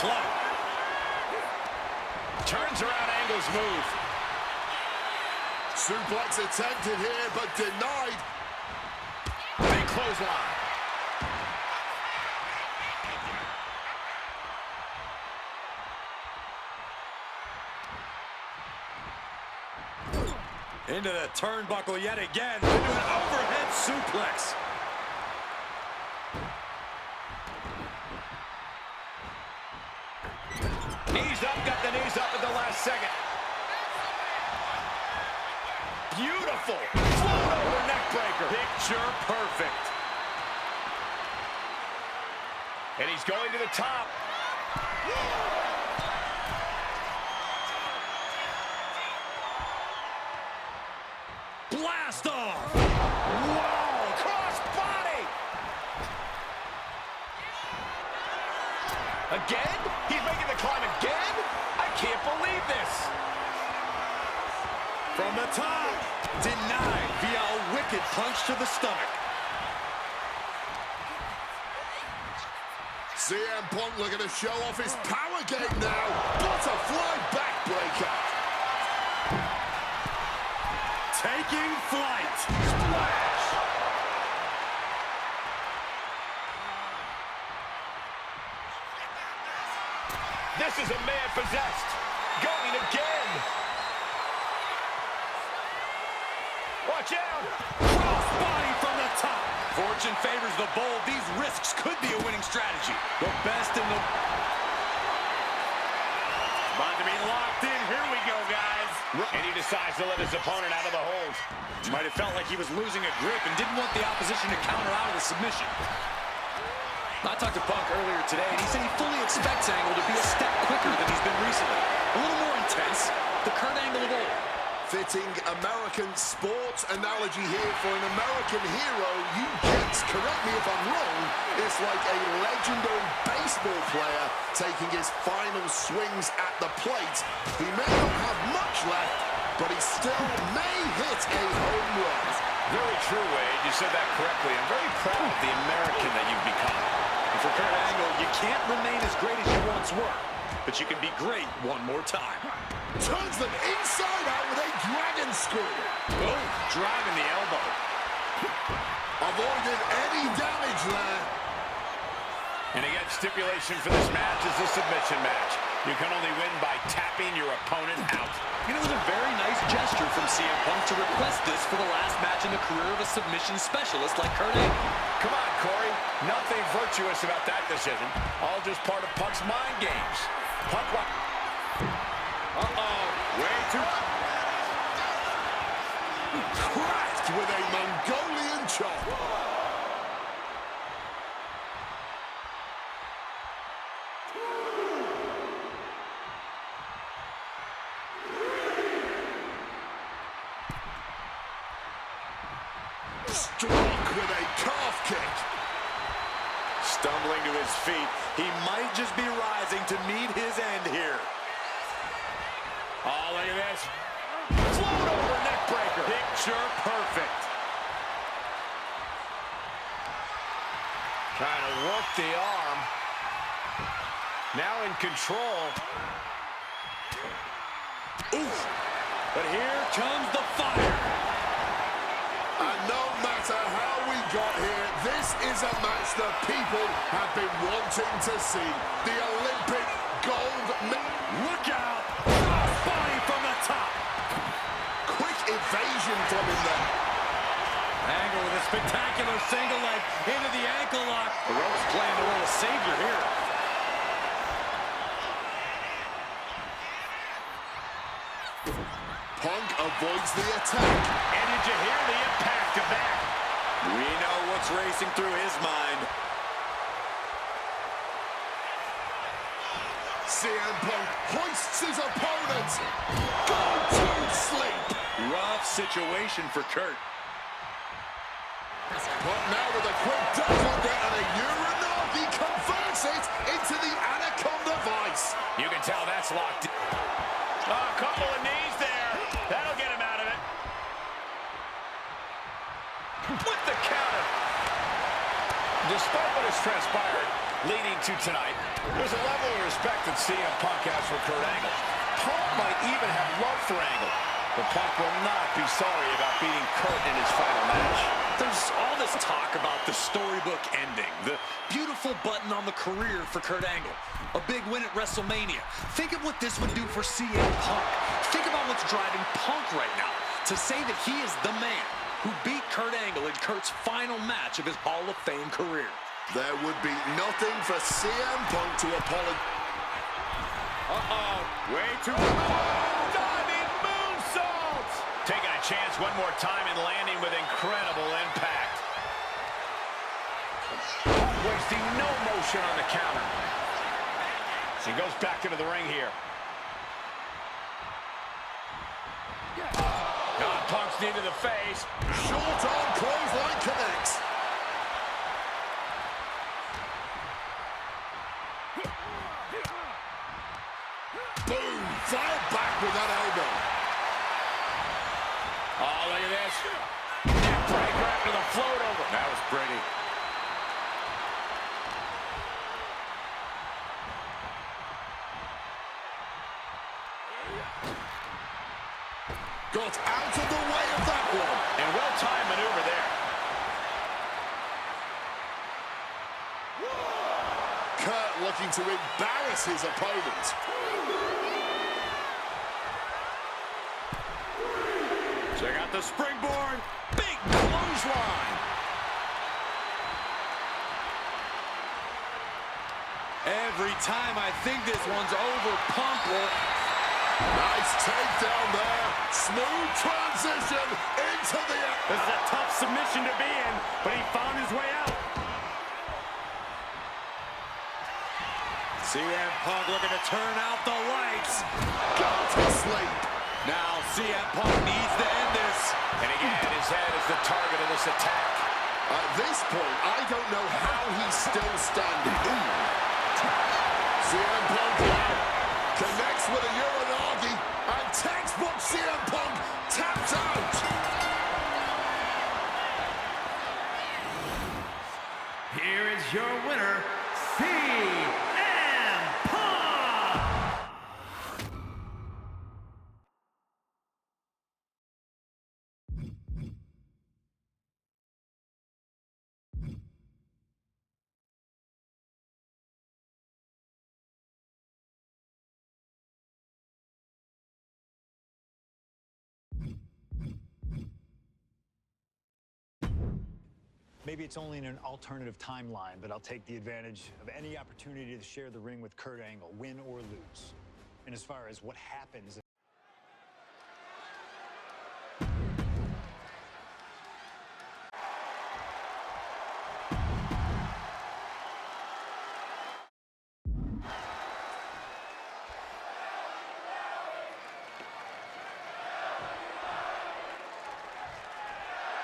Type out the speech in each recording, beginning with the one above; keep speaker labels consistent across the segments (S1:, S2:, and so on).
S1: club.
S2: Turns around Angle's move.
S3: Suplex attempted here, but denied.
S2: Big clothesline.
S1: Into the turnbuckle yet again. Into an overhead suplex.
S2: Knees up, got the knees up at the last second. Beautiful. Float over neck breaker. Picture perfect. And he's going to the top.
S1: Blast off.
S2: Whoa, cross body. Again? He's making the climb again? I can't believe this.
S1: From the top. Denied via a wicked punch to the stomach.
S3: CM Punk looking to show off his power game now. Butterfly backbreaker.
S1: Taking flight.
S2: Splash. This is a man possessed. Going again. Watch out.
S1: Crossbody from the top. Fortune favors the bold. These risks could be a winning strategy. The best in the...
S2: About to be locked in. Here we go, guys. And he decides to let his opponent out of the hold.
S1: Might have felt like he was losing a grip and didn't want the opposition to counter out of the submission. I talked to Punk earlier today, and he said he fully expects Angle to be a step quicker than he's been recently. A little more intense. The Kurt Angle of old.
S3: Fitting American sports analogy here for an American hero. You gents, correct me if I'm wrong, it's like a legendary baseball player taking his final swings at the plate. He may not have much left, but he still may hit a home run.
S2: Very true, Wade. You said that correctly. I'm very proud of the American that you've become.
S1: And for Kurt Angle, you can't remain as great as you once were, but you can be great one more time.
S3: Turns them inside out with a dragon screw.
S2: Boom, driving the elbow.
S3: Avoided any damage there.
S2: And again, stipulation for this match is a submission match. You can only win by tapping your opponent out.
S1: You know, it was a very nice gesture from CM Punk to request this for the last match in the career of a submission specialist like Kurt Angle.
S2: Come on, Corey. Nothing virtuous about that decision. All just part of Punk's mind games. Punk... Uh-oh. Way too...
S3: Cracked with a Mongolian chop. Struck with a calf kick.
S1: Stumbling to his feet, he might just be rising to meet his end here.
S2: Oh, look at this. Float over neck breaker. Picture perfect. Trying to work the arm. Now in control.
S1: Oof. But here comes the fire.
S3: And no matter how we got here, this is a match that people have been wanting to see. The Olympic gold medal.
S1: Look out! Crossbody from the top.
S3: Quick evasion from him there.
S1: Angle with a spectacular single leg into the ankle lock. The rope's playing the role of savior here.
S3: Punk avoids the attack.
S2: And did you hear the impact of that?
S1: We know what's racing through his mind.
S3: CM Punk hoists his opponent. Go to sleep.
S1: Rough situation for Kurt.
S3: Punk now with a quick duck under and a Uranagi converts it into the Anaconda Vice.
S2: You can tell that's locked. Oh, a couple of knees there. That'll get him out of it. With the counter. Despite what has transpired leading to tonight, There's a level of respect that CM Punk has for Kurt Angle. Punk might even have love for Angle, but Punk will not be sorry about beating Kurt in his final match.
S1: There's all this talk about the storybook ending, the beautiful button on the career for Kurt Angle, a big win at WrestleMania. Think of what this would do for CM Punk. Think about what's driving Punk right now, to say that he is the man who beat Kurt Angle in Kurt's final match of his Hall of Fame career.
S3: There would be nothing for CM Punk to apologize.
S2: Way too much. Diving moonsaults. Taking a chance one more time and landing with incredible impact. Wasting no motion on the counter. He goes back into the ring here. Punk's knee to the face.
S3: Short arm clothesline connects. Boom! Fired back with that elbow.
S2: Oh, look at this. Neck breaker after the float over. That was pretty.
S3: Got out of the way of that one.
S2: And well-timed maneuver there.
S3: Kurt looking to embarrass his opponent.
S1: Check out the springboard. Big clothesline. Every time I think this one's over, Punk will...
S3: Nice takedown there. Smooth transition into the...
S1: This is a tough submission to be in, but he found his way out. CM Punk looking to turn out the lights.
S3: Go to sleep.
S1: Now CM Punk needs to end this.
S2: And again, his head is the target of this attack.
S3: At this point, I don't know how he's still standing. CM Punk connects with a Uranagi, and textbook CM Punk taps out.
S4: Here is your winner, CM Punk!
S5: Maybe it's only in an alternative timeline, but I'll take the advantage of any opportunity to share the ring with Kurt Angle, win or lose. And as far as what happens...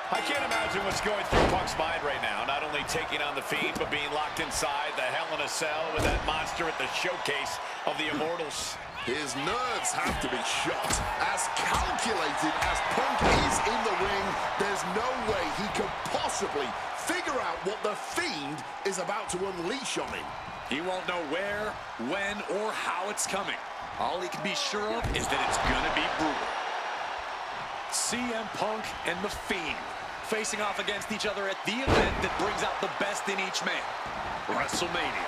S2: I can't imagine what's going through Punk's mind right now. Not only taking on the Fiend, but being locked inside the Hell in a Cell with that monster at the showcase of the Immortals.
S3: His nerves have to be shot. As calculated as Punk is in the ring, there's no way he could possibly figure out what the Fiend is about to unleash on him.
S1: He won't know where, when, or how it's coming. All he can be sure of is that it's gonna be brutal. CM Punk and The Fiend facing off against each other at the event that brings out the best in each man, WrestleMania.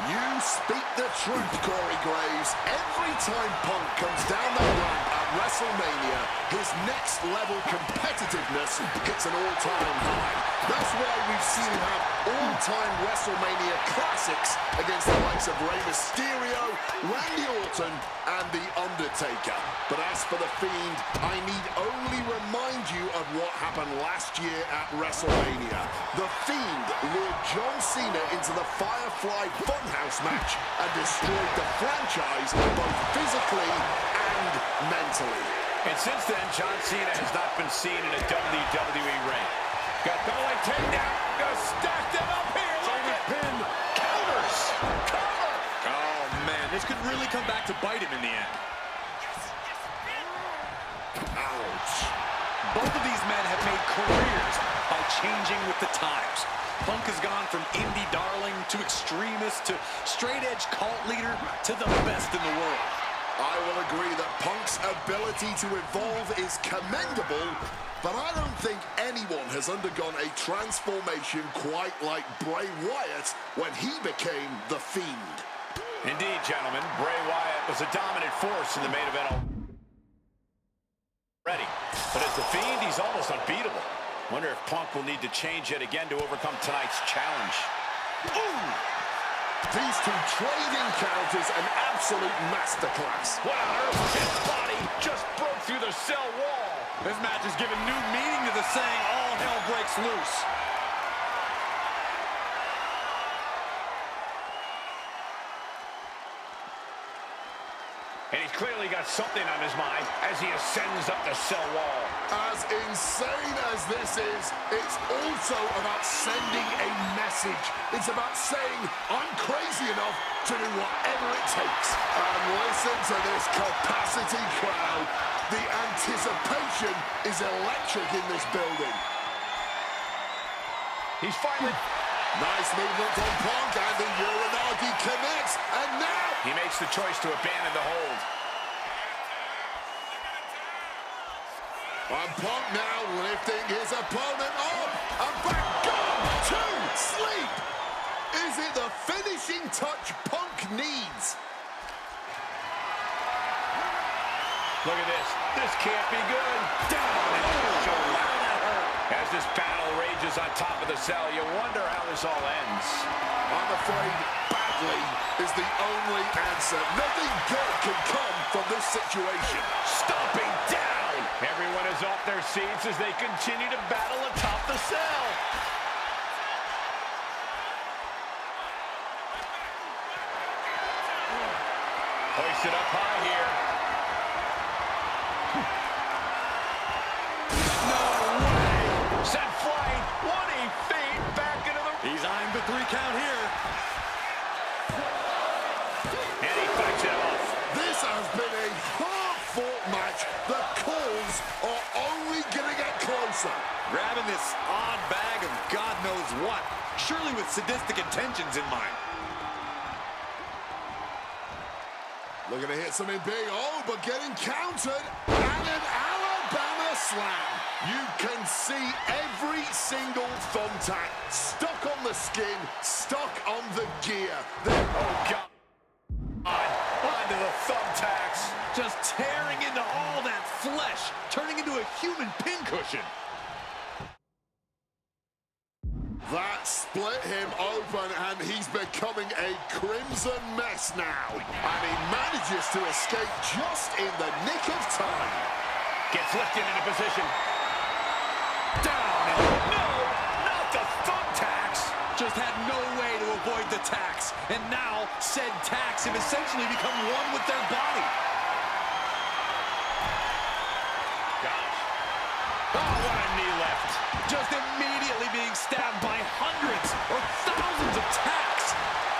S3: You speak the truth, Corey Graves. Every time Punk comes down that ramp at WrestleMania, his next-level competitiveness hits an all-time high. That's why we've seen him have all-time WrestleMania classics against the likes of Rey Mysterio, Randy Orton, and The Undertaker. But as for The Fiend, I need only remind you of what happened last year at WrestleMania. The Fiend lured John Cena into the Firefly Funhouse match and destroyed the franchise both physically and mentally.
S2: And since then, John Cena has not been seen in a WWE ring. Got double leg takedown. Gonna stack them up here. Look at
S1: Pin.
S2: counters. Cover.
S1: Oh, man, this could really come back to bite him in the end.
S3: Ouch.
S1: Both of these men have made careers by changing with the times. Punk has gone from indie darling to extremist to straight-edge cult leader to the best in the world.
S3: I will agree that Punk's ability to evolve is commendable, but I don't think anyone has undergone a transformation quite like Bray Wyatt when he became The Fiend.
S2: Indeed, gentlemen, Bray Wyatt was a dominant force in the main event already. But as The Fiend, he's almost unbeatable. Wonder if Punk will need to change yet again to overcome tonight's challenge.
S3: Ooh! These two trading counters, an absolute masterclass.
S2: What on earth? His body just broke through the cell wall.
S1: This match has given new meaning to the saying, all hell breaks loose.
S2: And he's clearly got something on his mind as he ascends up the cell wall.
S3: As insane as this is, it's also about sending a message. It's about saying, I'm crazy enough to do whatever it takes. And listen to this capacity crowd. The anticipation is electric in this building.
S2: He's finally...
S3: Nice movement from Punk, and the Uranagi connects, and now...
S2: He makes the choice to abandon the hold.
S3: And Punk now lifting his opponent up, and back gone to sleep. Is it the finishing touch Punk needs?
S2: Look at this. This can't be good. Down into the shoulder. As this battle rages on top of the cell, you wonder how this all ends.
S3: I'm afraid badly is the only answer. Nothing good can come from this situation.
S2: Stomping down. Everyone is off their seats as they continue to battle atop the cell. Hoisted up high here. Set flight, 1 feet back into the...
S1: He's eyeing the 3 count here.
S2: And he fights it off.
S3: This has been a hard-fought match. The calls are only going to get closer.
S1: Grabbing this odd bag of God knows what. Surely with sadistic intentions in mind.
S3: Looking to hit something big. Oh, but getting countered. And an Alabama slam. You can see every single thumbtack stuck on the skin, stuck on the gear.
S2: Oh, God. Onto the thumbtacks.
S1: Just tearing into all that flesh, turning into a human pincushion.
S3: That split him open, and he's becoming a crimson mess now. And he manages to escape just in the nick of time.
S2: Gets lifted into position. Down and no, not the thumbtacks.
S1: Just had no way to avoid the tacks. And now, said tacks have essentially become one with their body.
S2: Gosh. Oh, what a knee left.
S1: Just immediately being stabbed by hundreds or thousands of tacks.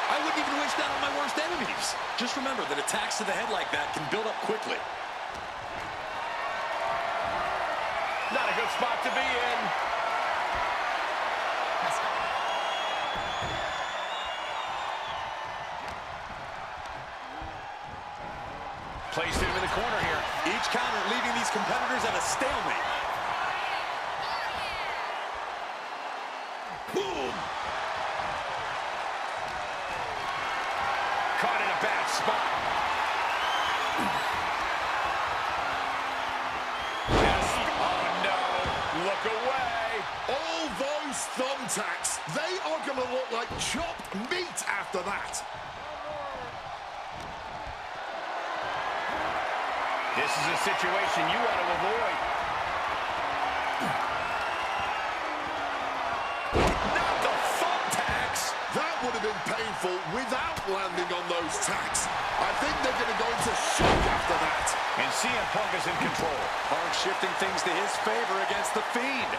S1: I wouldn't even wish that on my worst enemies. Just remember that attacks to the head like that can build up quickly.
S2: Not a good spot to be in. Placed him in the corner here.
S1: Each counter leaving these competitors at a stalemate. Boom!
S2: Caught in a bad spot. Yes. Oh, no. Look away.
S3: All those thumbtacks, they are going to look like chopped meat after that.
S2: This is a situation you want to avoid. Not the thumbtacks.
S3: That would have been painful without landing on those tacks. I think they're going to go into shock after that.
S2: And CM Punk is in control.
S1: Punk shifting things to his favor against The Fiend.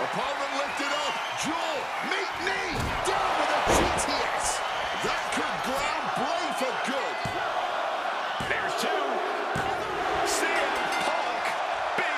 S3: Opponent lifted up. Jaw, meet knee, down with a GTS. That could ground Bray for good.
S2: There's 2. CM Punk being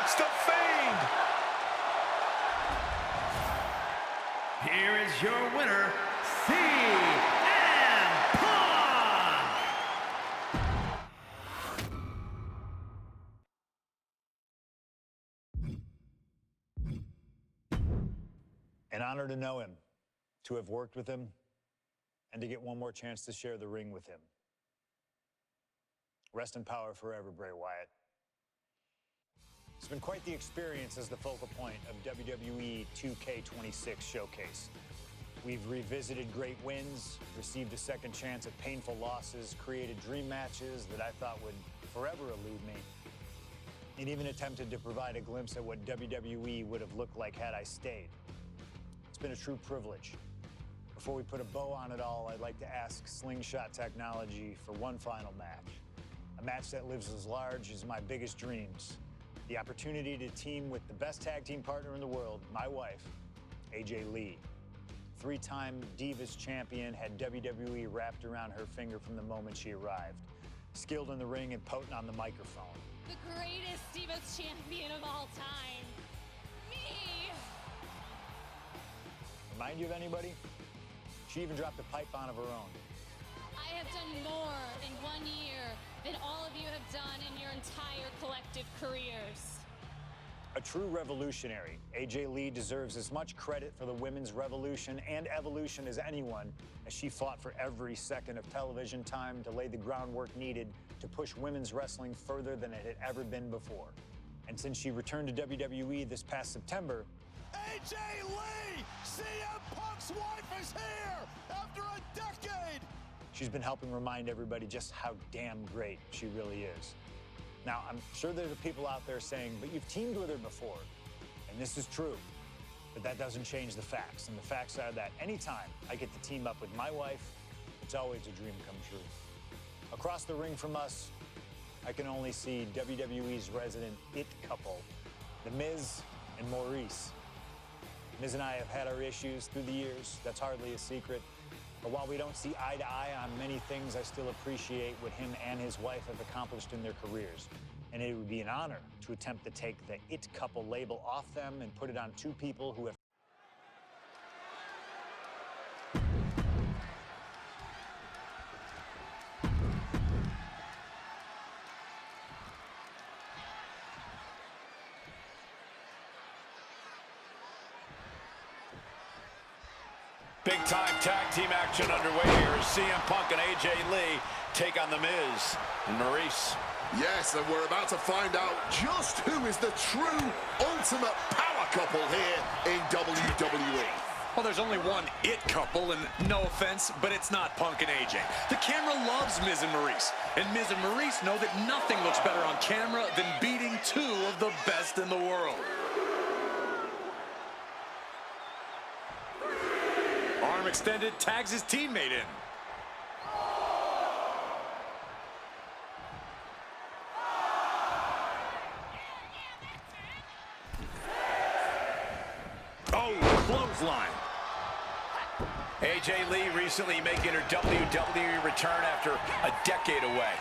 S5: honor to know him, to have worked with him, and to get one more chance to share the ring with him. Rest in power forever, Bray Wyatt. It's been quite the experience as the focal point of WWE 2K26 Showcase. We've revisited great wins, received a second chance at painful losses, created dream matches that I thought would forever elude me, and even attempted to provide a glimpse at what WWE would have looked like had I stayed. It's been a true privilege. Before we put a bow on it all, I'd like to ask Slingshot Technology for one final match. A match that lives as large as my biggest dreams. The opportunity to team with the best tag team partner in the world, my wife, AJ Lee. Three-time Divas champion, had WWE wrapped around her finger from the moment she arrived. Skilled in the ring and potent on the microphone.
S6: The greatest Divas champion of all time. Me!
S5: Remind you of anybody? She even dropped a pipe on of her own.
S6: I have done more in 1 year than all of you have done in your entire collective careers.
S5: A true revolutionary, AJ Lee deserves as much credit for the women's revolution and evolution as anyone, as she fought for every second of television time to lay the groundwork needed to push women's wrestling further than it had ever been before. And since she returned to WWE this past September,
S2: AJ Lee! CM Punk's wife is here after a decade!
S5: she's been helping remind everybody just how damn great she really is. Now, I'm sure there are people out there saying, but you've teamed with her before. And this is true, but that doesn't change the facts. And the facts are that anytime I get to team up with my wife, it's always a dream come true. Across the ring from us, I can only see WWE's resident it couple, The Miz and Maurice. Miz and I have had our issues through the years. That's hardly a secret. But while we don't see eye to eye on many things, I still appreciate what him and his wife have accomplished in their careers. And it would be an honor to attempt to take the it couple label off them and put it on two people who have
S2: Big-time tag team action underway here as CM Punk and AJ Lee take on The Miz and Maurice.
S3: Yes, and we're about to find out just who is the true ultimate power couple here in WWE.
S1: Well, there's only one it couple, and no offense, but it's not Punk and AJ. The camera loves Miz and Maurice, and Miz and Maurice know that nothing looks better on camera than beating two of the best in the world. Arm extended, tags his teammate in. Oh, clothesline.
S2: AJ Lee recently making her WWE return after a decade away.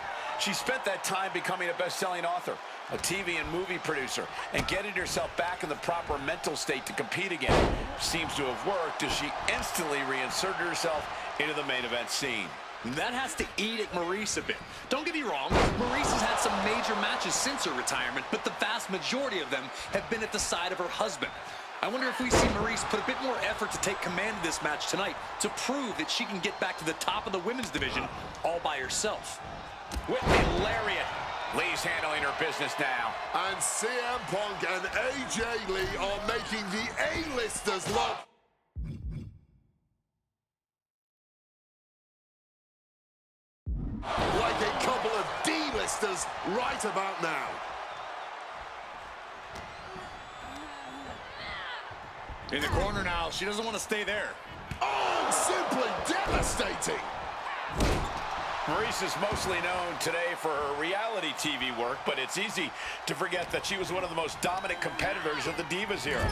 S2: She spent that time becoming a best-selling author, a TV and movie producer, and getting herself back in the proper mental state to compete again. Seems to have worked as she instantly reinserted herself into the main event scene.
S1: That has to eat at Maurice a bit. Don't get me wrong, Maurice has had some major matches since her retirement, but the vast majority of them have been at the side of her husband. I wonder if we see Maurice put a bit more effort to take command of this match tonight to prove that she can get back to the top of the women's division all by herself.
S2: With the lariat. Lee's handling her business now.
S3: And CM Punk and AJ Lee are making the A-listers look like a couple of D-listers right about now.
S1: In the corner now, she doesn't want to stay there.
S3: Oh, simply devastating.
S2: Maurice is mostly known today for her reality TV work, but it's easy to forget that she was one of the most dominant competitors of the Divas era.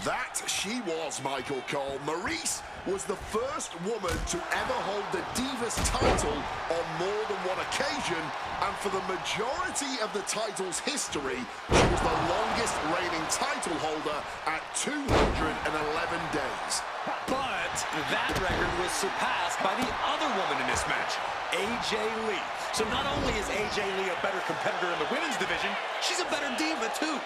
S3: That she was, Michael Cole. Maurice was the first woman to ever hold the Divas title on more than one occasion, and for the majority of the title's history, she was the longest reigning title holder at 211 days.
S1: But that record was surpassed by the other woman in this match, AJ Lee. So not only is AJ Lee a better competitor in the women's division, she's a better diva too.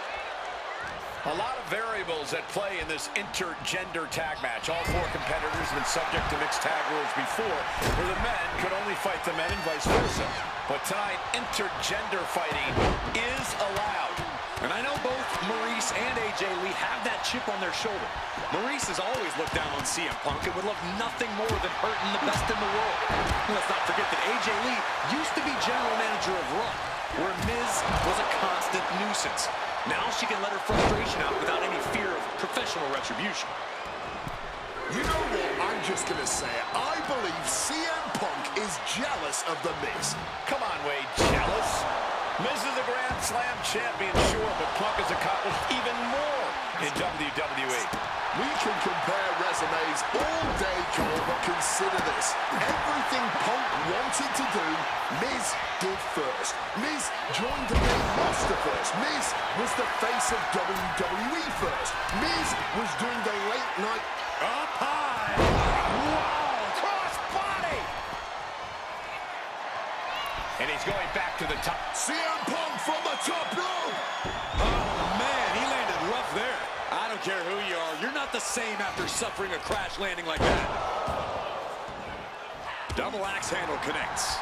S2: A lot of variables at play in this intergender tag match. All four competitors have been subject to mixed tag rules before, where the men could only fight the men and vice versa. But tonight, intergender fighting is allowed.
S1: And I know both Maurice and AJ Lee have that chip on their shoulder. Maurice has always looked down on CM Punk and would love nothing more than hurting the best in the world. Let's not forget that AJ Lee used to be general manager of Raw, where Miz was a constant nuisance. Now she can let her frustration out without any fear of professional retribution.
S3: You know what? I'm just going to say it. I believe CM Punk is jealous of The Miz.
S2: Come on, Wade, jealous? Miz is a Grand Slam champion, sure, but Punk has accomplished even more in WWE.
S3: We can compare resumes all day, Cole, but consider this. Everything Punk wanted to do, Miz did first. Miz joined the main roster first. Miz was the face of WWE first. Miz was doing the late night
S2: Up high. Wow, cross body. And he's going back to the top.
S3: CM Punk from the top rope.
S1: Oh, man, he landed rough there. I don't care who you are. You're not the same after suffering a crash landing like that. Double axe handle connects.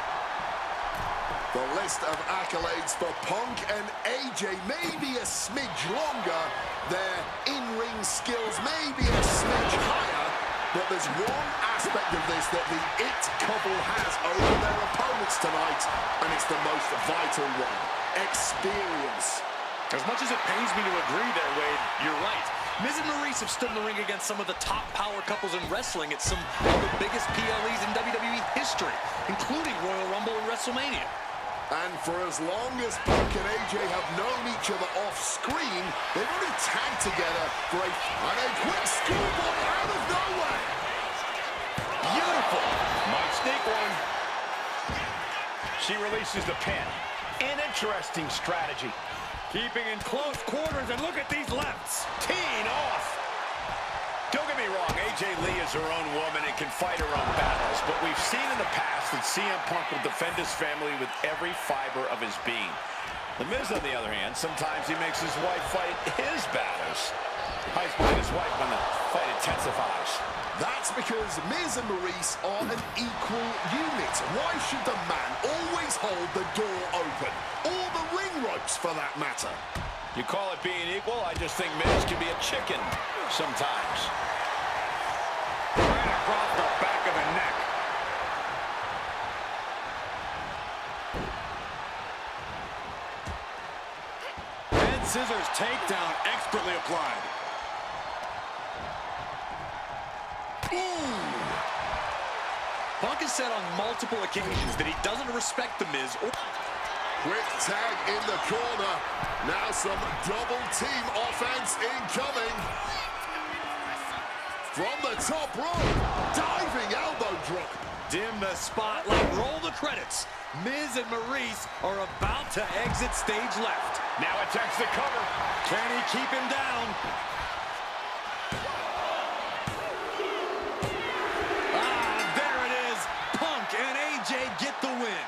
S3: The list of accolades for Punk and AJ may be a smidge longer. Their in-ring skills may be a smidge higher. But there's one aspect of this that the It couple has over their opponents tonight, and it's the most vital one: experience.
S1: As much as it pains me to agree there, Wade, you're right. Miz and Maurice have stood in the ring against some of the top power couples in wrestling at some of the biggest PLEs in WWE history, including Royal Rumble and WrestleMania.
S3: And for as long as Punk and AJ have known each other off-screen, they've only tagged together for a quick schoolboy out of nowhere.
S2: Beautiful. Might sneak one. She releases the pin. An interesting strategy.
S1: Keeping in close quarters, and look at these lefts.
S2: Teeing off. Don't get me wrong, AJ Lee is her own woman and can fight her own battles, but we've seen in the past that CM Punk will defend his family with every fiber of his being. The Miz, on the other hand, sometimes he makes his wife fight his battles. Hides behind his wife when the fight intensifies.
S3: That's because Miz and Maurice are an equal unit. Why should the man always hold the door open? Or the ring ropes, for that matter?
S2: You call it being equal? I just think Miz can be a chicken sometimes.
S1: Right across the back of the neck. Head scissors takedown expertly applied. Ooh. Punk has said on multiple occasions that he doesn't respect The Miz.
S3: Quick tag in the corner. Now some double team offense incoming. From the top rope, diving elbow drop.
S1: Dim the spotlight, roll the credits. Miz and Maurice are about to exit stage left.
S2: Now attempts to cover.
S1: Can he keep him down? There it is. Punk and AJ get the win.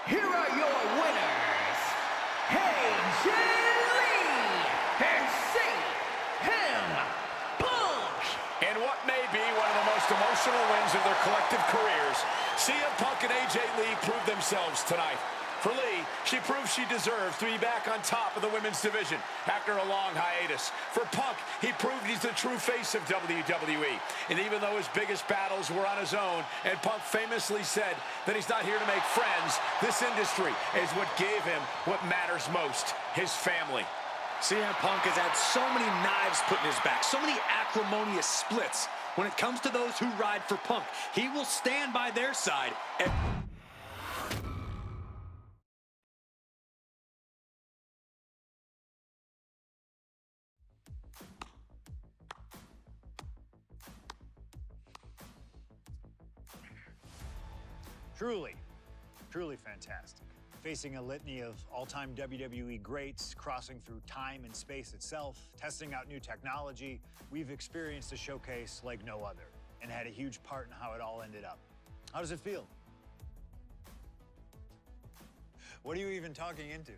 S4: Here are your winners, AJ Lee and CM Punk.
S2: And what may be one of the most emotional wins of their collective careers, CM Punk and AJ Lee proved themselves tonight. For Lee, she proved she deserves to be back on top of the women's division after a long hiatus. For Punk, he proved he's the true face of WWE. And even though his biggest battles were on his own, and Punk famously said that he's not here to make friends, this industry is what gave him what matters most, his family.
S1: CM Punk has had so many knives put in his back, so many acrimonious splits. When it comes to those who ride for Punk, he will stand by their side.
S5: Truly, truly fantastic. Facing a litany of all-time WWE greats, crossing through time and space itself, testing out new technology, we've experienced a showcase like no other and had a huge part in how it all ended up. How does it feel? What are you even talking into?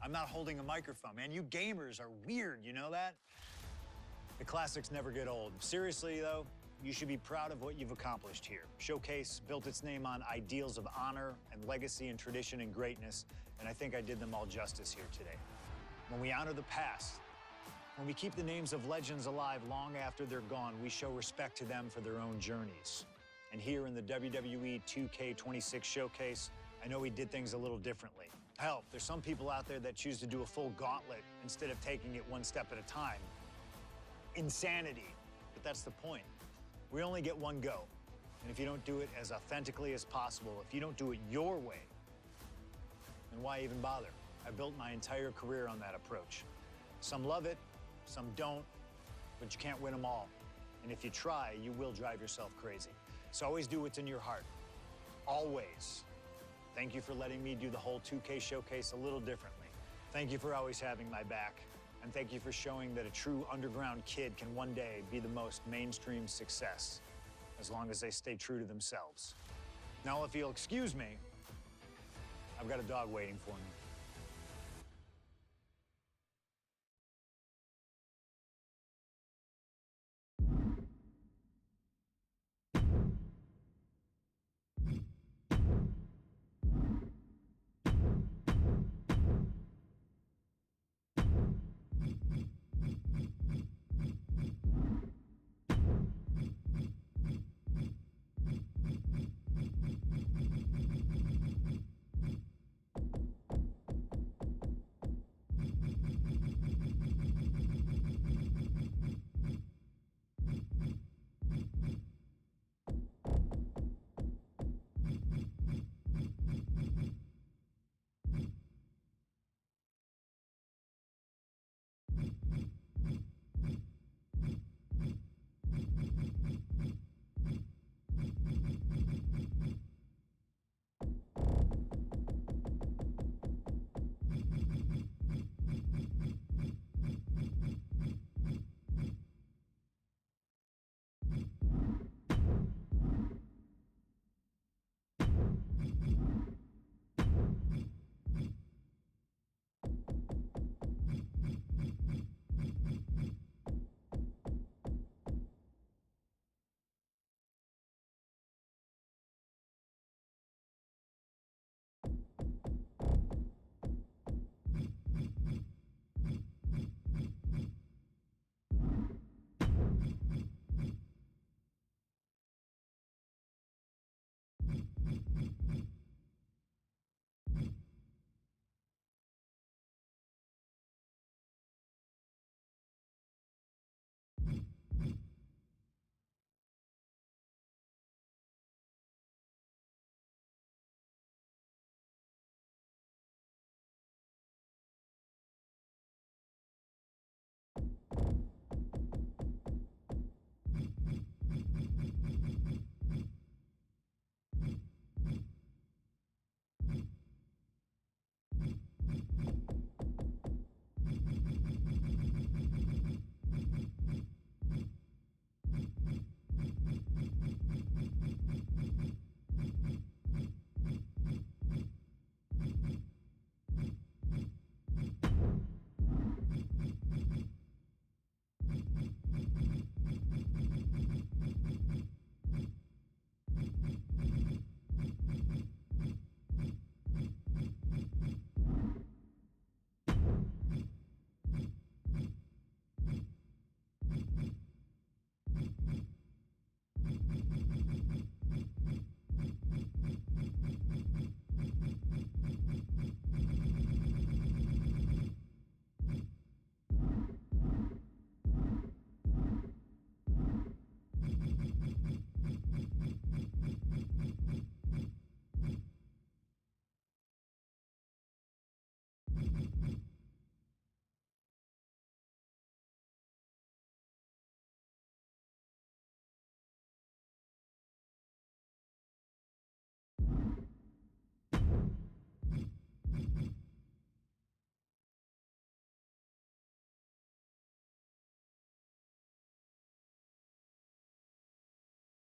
S5: I'm not holding a microphone, man. You gamers are weird, you know that? The classics never get old. Seriously, though, you should be proud of what you've accomplished here. ShowCase built its name on ideals of honor and legacy and tradition and greatness, and I think I did them all justice here today. When we honor the past, when we keep the names of legends alive long after they're gone, we show respect to them for their own journeys. And here in the WWE 2K26 Showcase, I know we did things a little differently. Hell, there's some people out there that choose to do a full gauntlet instead of taking it one step at a time. Insanity. But that's the point. We only get one go. And if you don't do it as authentically as possible, if you don't do it your way, then why even bother? I built my entire career on that approach. Some love it, some don't, but you can't win them all. And if you try, you will drive yourself crazy. So always do what's in your heart. Always. Thank you for letting me do the whole 2K Showcase a little differently. Thank you for always having my back. And thank you for showing that a true underground kid can one day be the most mainstream success, as long as they stay true to themselves. Now, if you'll excuse me, I've got a dog waiting for me.